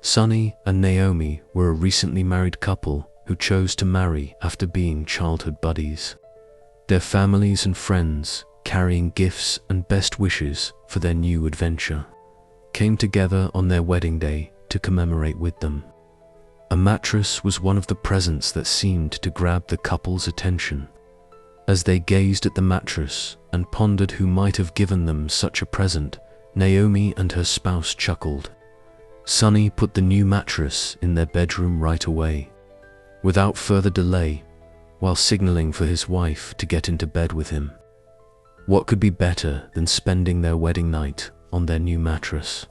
Sunny and Naomi were a recently married couple who chose to marry after being childhood buddies. Their families and friends, carrying gifts and best wishes for their new adventure, came together on their wedding day to commemorate with them. A mattress was one of the presents that seemed to grab the couple's attention. As they gazed at the mattress and pondered who might have given them such a present, Naomi and her spouse chuckled. Sunny put the new mattress in their bedroom right away, without further delay, while signaling for his wife to get into bed with him. What could be better than spending their wedding night on their new mattress?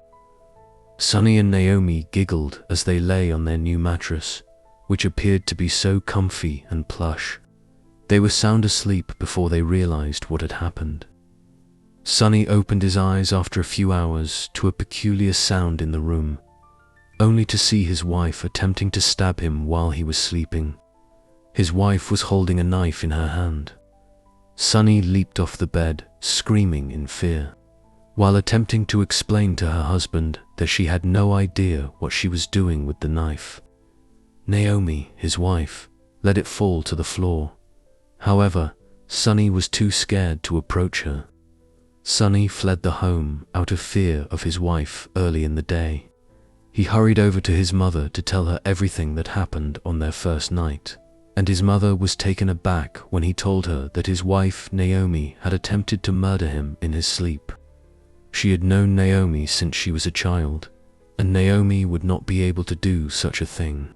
Sunny and Naomi giggled as they lay on their new mattress, which appeared to be so comfy and plush. They were sound asleep before they realized what had happened. Sunny opened his eyes after a few hours to a peculiar sound in the room, only to see his wife attempting to stab him while he was sleeping. His wife was holding a knife in her hand. Sunny leaped off the bed, screaming in fear, while attempting to explain to her husband that she had no idea what she was doing with the knife. Naomi, his wife, let it fall to the floor. However, Sunny was too scared to approach her. Sunny fled the home out of fear of his wife early in the day. He hurried over to his mother to tell her everything that happened on their first night, and his mother was taken aback when he told her that his wife, Naomi, had attempted to murder him in his sleep. She had known Naomi since she was a child, and Naomi would not be able to do such a thing.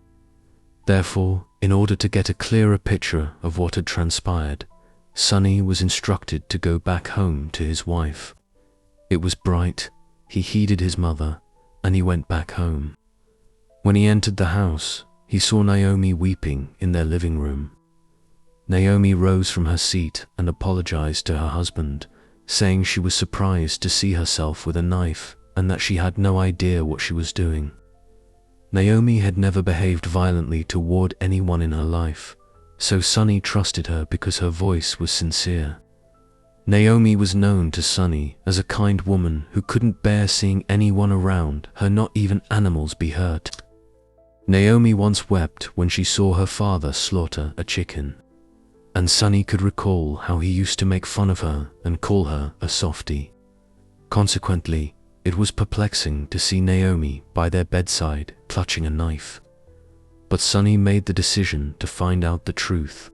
Therefore, in order to get a clearer picture of what had transpired, Sunny was instructed to go back home to his wife. It was bright, he heeded his mother, and he went back home. When he entered the house, he saw Naomi weeping in their living room. Naomi rose from her seat and apologized to her husband, saying she was surprised to see herself with a knife and that she had no idea what she was doing. Naomi had never behaved violently toward anyone in her life, so Sunny trusted her because her voice was sincere. Naomi was known to Sunny as a kind woman who couldn't bear seeing anyone around her, not even animals, be hurt. Naomi once wept when she saw her father slaughter a chicken, and Sunny could recall how he used to make fun of her and call her a softie. Consequently, it was perplexing to see Naomi by their bedside clutching a knife. But Sunny made the decision to find out the truth.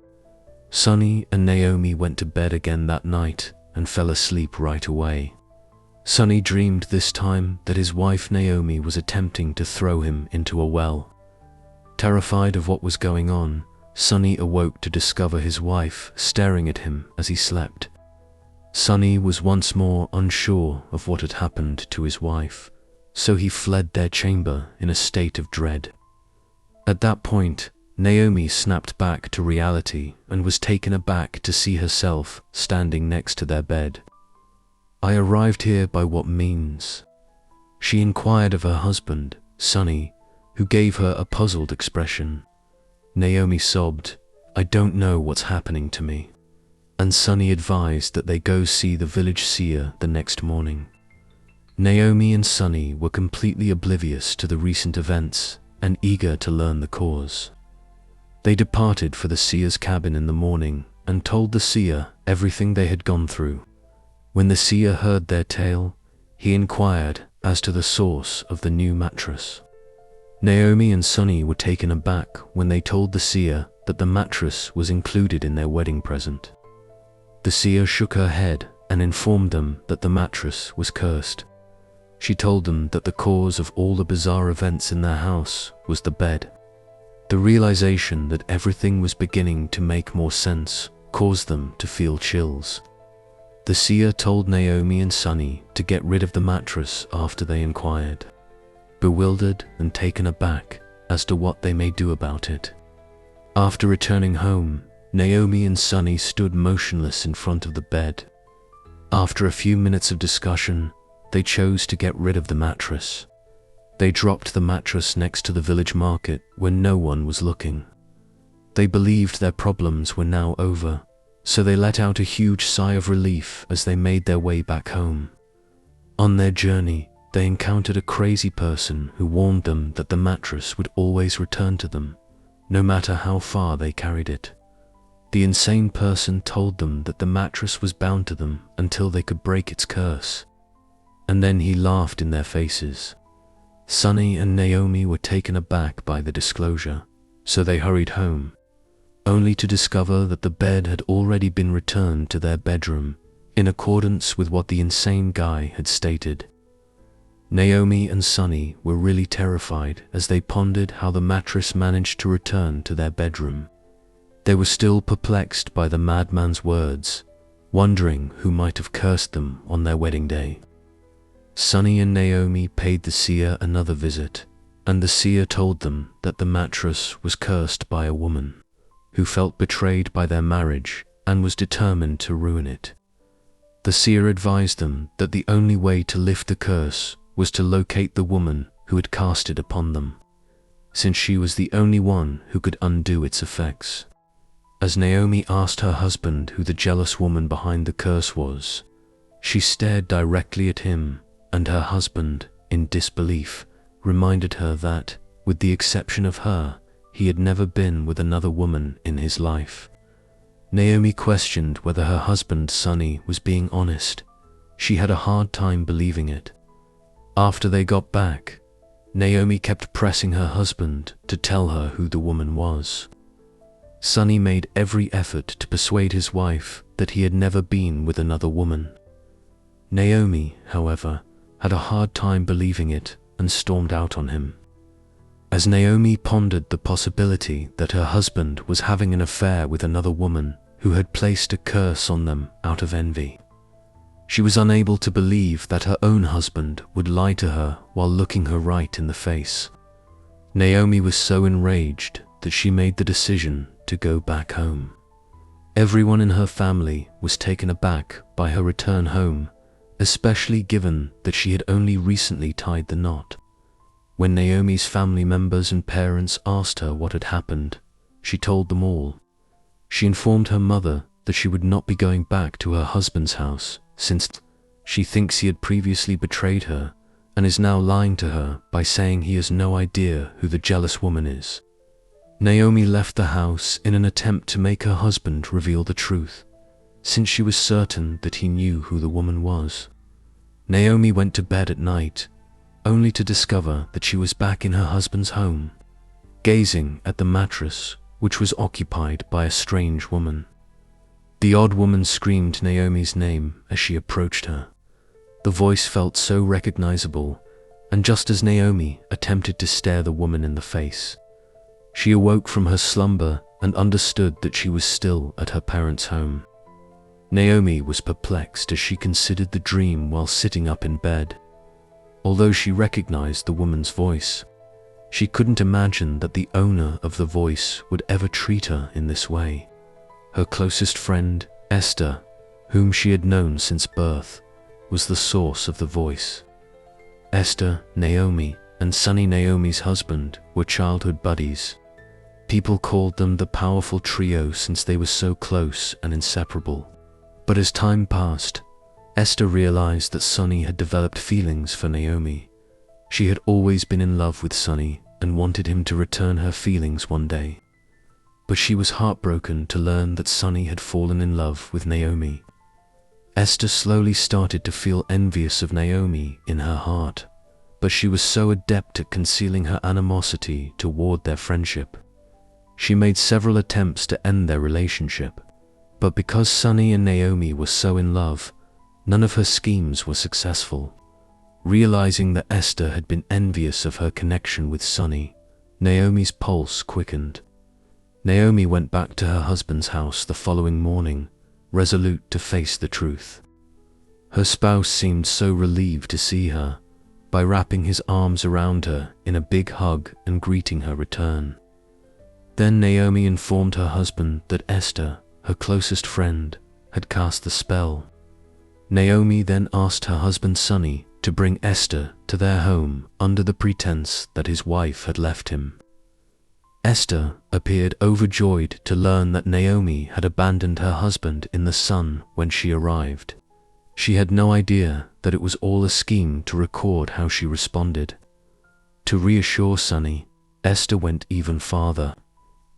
Sunny and Naomi went to bed again that night and fell asleep right away. Sunny dreamed this time that his wife Naomi was attempting to throw him into a well. Terrified of what was going on, Sunny awoke to discover his wife staring at him as he slept. Sunny was once more unsure of what had happened to his wife, so he fled their chamber in a state of dread. At that point, Naomi snapped back to reality and was taken aback to see herself standing next to their bed. "I arrived here by what means?" she inquired of her husband, Sunny, who gave her a puzzled expression. Naomi sobbed, "I don't know what's happening to me," and Sunny advised that they go see the village seer the next morning. Naomi and Sunny were completely oblivious to the recent events and eager to learn the cause. They departed for the seer's cabin in the morning and told the seer everything they had gone through. When the seer heard their tale, he inquired as to the source of the new mattress. Naomi and Sunny were taken aback when they told the seer that the mattress was included in their wedding present. The seer shook her head and informed them that the mattress was cursed. She told them that the cause of all the bizarre events in their house was the bed. The realization that everything was beginning to make more sense caused them to feel chills. The seer told Naomi and Sunny to get rid of the mattress after they inquired, bewildered and taken aback as to what they may do about it. After returning home, Naomi and Sunny stood motionless in front of the bed. After a few minutes of discussion, they chose to get rid of the mattress. They dropped the mattress next to the village market when no one was looking. They believed their problems were now over, so they let out a huge sigh of relief as they made their way back home. On their journey, they encountered a crazy person who warned them that the mattress would always return to them, no matter how far they carried it. The insane person told them that the mattress was bound to them until they could break its curse. And then he laughed in their faces. Sunny and Naomi were taken aback by the disclosure, so they hurried home, only to discover that the bed had already been returned to their bedroom, in accordance with what the insane guy had stated. Naomi and Sunny were really terrified as they pondered how the mattress managed to return to their bedroom. They were still perplexed by the madman's words, wondering who might have cursed them on their wedding day. Sunny and Naomi paid the seer another visit, and the seer told them that the mattress was cursed by a woman who felt betrayed by their marriage and was determined to ruin it. The seer advised them that the only way to lift the curse was to locate the woman who had cast it upon them, since she was the only one who could undo its effects. As Naomi asked her husband who the jealous woman behind the curse was, she stared directly at him, and her husband, in disbelief, reminded her that, with the exception of her, he had never been with another woman in his life. Naomi questioned whether her husband Sunny was being honest. She had a hard time believing it. After they got back, Naomi kept pressing her husband to tell her who the woman was. Sunny made every effort to persuade his wife that he had never been with another woman. Naomi, however, had a hard time believing it and stormed out on him. As Naomi pondered the possibility that her husband was having an affair with another woman who had placed a curse on them out of envy, she was unable to believe that her own husband would lie to her while looking her right in the face. Naomi was so enraged that she made the decision to go back home. Everyone in her family was taken aback by her return home, especially given that she had only recently tied the knot. When Naomi's family members and parents asked her what had happened, she told them all. She informed her mother that she would not be going back to her husband's house since she thinks he had previously betrayed her and is now lying to her by saying he has no idea who the jealous woman is. Naomi left the house in an attempt to make her husband reveal the truth, since she was certain that he knew who the woman was. Naomi went to bed at night, only to discover that she was back in her husband's home, gazing at the mattress which was occupied by a strange woman. The odd woman screamed Naomi's name as she approached her. The voice felt so recognizable, and just as Naomi attempted to stare the woman in the face, she awoke from her slumber and understood that she was still at her parents' home. Naomi was perplexed as she considered the dream while sitting up in bed. Although she recognized the woman's voice, she couldn't imagine that the owner of the voice would ever treat her in this way. Her closest friend, Esther, whom she had known since birth, was the source of the voice. Esther, Naomi, and Sunny, Naomi's husband, were childhood buddies. People called them the powerful trio since they were so close and inseparable. But as time passed, Esther realized that Sunny had developed feelings for Naomi. She had always been in love with Sunny and wanted him to return her feelings one day. But she was heartbroken to learn that Sunny had fallen in love with Naomi. Esther slowly started to feel envious of Naomi in her heart, but she was so adept at concealing her animosity toward their friendship. She made several attempts to end their relationship, but because Sunny and Naomi were so in love, none of her schemes were successful. Realizing that Esther had been envious of her connection with Sunny, Naomi's pulse quickened. Naomi went back to her husband's house the following morning, resolute to face the truth. Her spouse seemed so relieved to see her, by wrapping his arms around her in a big hug and greeting her return. Then Naomi informed her husband that Esther, her closest friend, had cast the spell. Naomi then asked her husband Sunny to bring Esther to their home under the pretense that his wife had left him. Esther appeared overjoyed to learn that Naomi had abandoned her husband in the sun when she arrived. She had no idea that it was all a scheme to record how she responded. To reassure Sunny, Esther went even farther,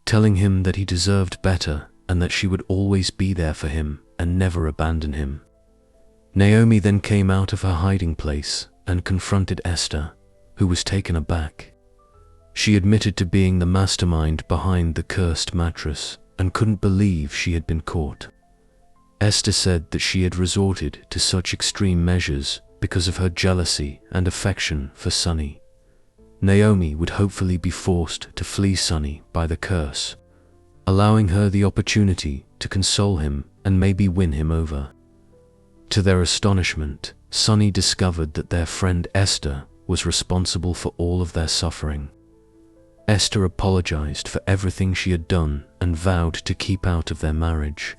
telling him that he deserved better and that she would always be there for him and never abandon him. Naomi then came out of her hiding place and confronted Esther, who was taken aback. She admitted to being the mastermind behind the cursed mattress and couldn't believe she had been caught. Esther said that she had resorted to such extreme measures because of her jealousy and affection for Sunny. Naomi would hopefully be forced to flee Sunny by the curse, allowing her the opportunity to console him and maybe win him over. To their astonishment, Sunny discovered that their friend Esther was responsible for all of their suffering. Esther apologized for everything she had done and vowed to keep out of their marriage.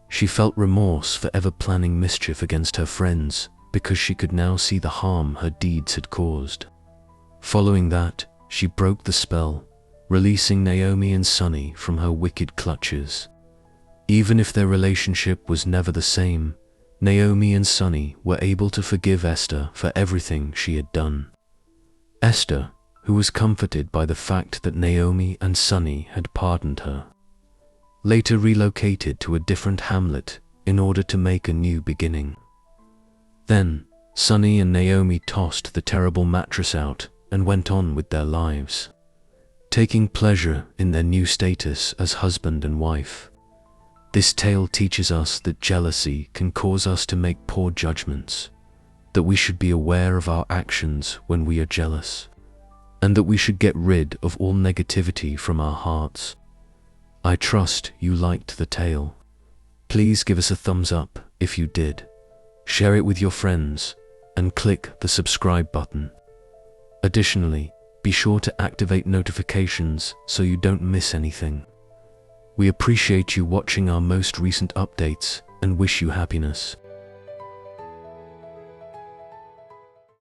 She felt remorse for ever planning mischief against her friends because she could now see the harm her deeds had caused. Following that, she broke the spell, releasing Naomi and Sunny from her wicked clutches. Even if their relationship was never the same, Naomi and Sunny were able to forgive Esther for everything she had done. Esther, who was comforted by the fact that Naomi and Sunny had pardoned her, later relocated to a different hamlet in order to make a new beginning. Then, Sunny and Naomi tossed the terrible mattress out and went on with their lives, taking pleasure in their new status as husband and wife. This tale teaches us that jealousy can cause us to make poor judgments, that we should be aware of our actions when we are jealous, and that we should get rid of all negativity from our hearts. I trust you liked the tale. Please give us a thumbs up if you did, share it with your friends, and click the subscribe button. Additionally, be sure to activate notifications so you don't miss anything. We appreciate you watching our most recent updates and wish you happiness.